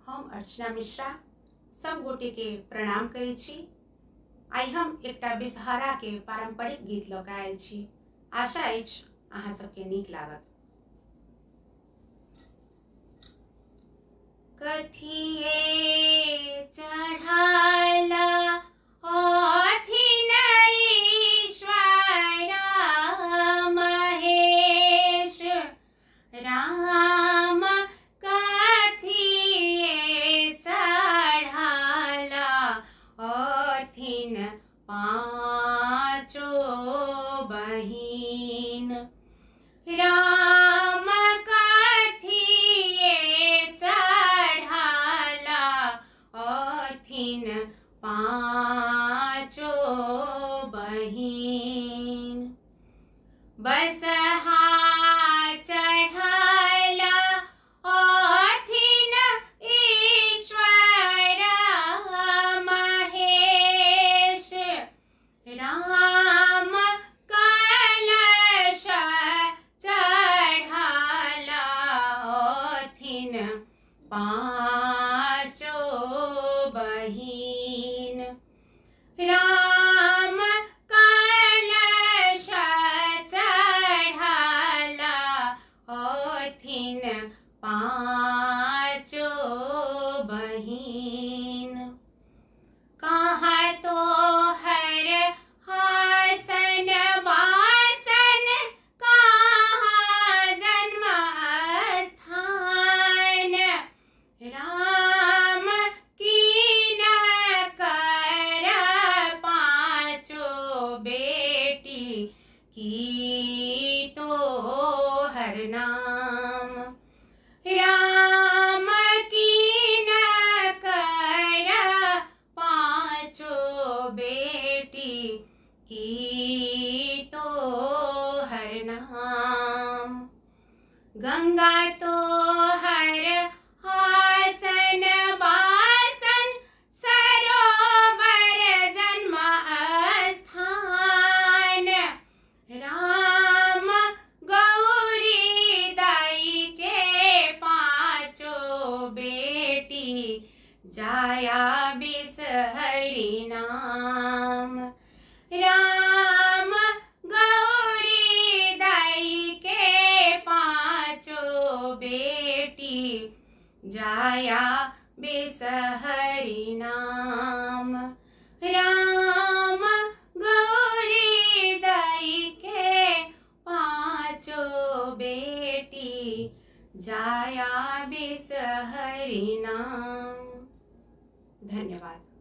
हम अर्चना मिश्रा सब गोटे के प्रणाम करै छी। आई हम एकटा बिसहारा के पारंपरिक गीत लऽ कऽ आयल छी। आशा अछि अहाँ सबके नीक लागत। कथिए चढ़ाला अथिन ईश्वर महेश राम, कथिए चढ़ाला अथिन पाँचो बहिन। राम कथिए चढ़ाला अथिन पाँचो बहिन। बसहा चढ़ाला अथिन ईश्वर महेश राम, कलश चढ़ाला अथिन पाँचो बहिन। राम कलश चढ़ाला अथिन पाँचो बहिन। कहाँ तो हर हासन वासन, कहाँ जन्म स्थान। राम कीन कर पाँचो बेटी की तो हर नाम। राम कीन कर पाँचो बेटी की तो हर नाम। गंगा तो हर हासन वासन, सरोवर जन्म स्थान। राम गौरी दाई के पाँचो बेटी, जाया बिसहरि नाम। राम गौरी दाई के पाँचो बेटी, जाया बिसहरि नाम। राम गौरी दाई के पाँचो बेटी, जाया बिसहरि नाम। धन्यवाद।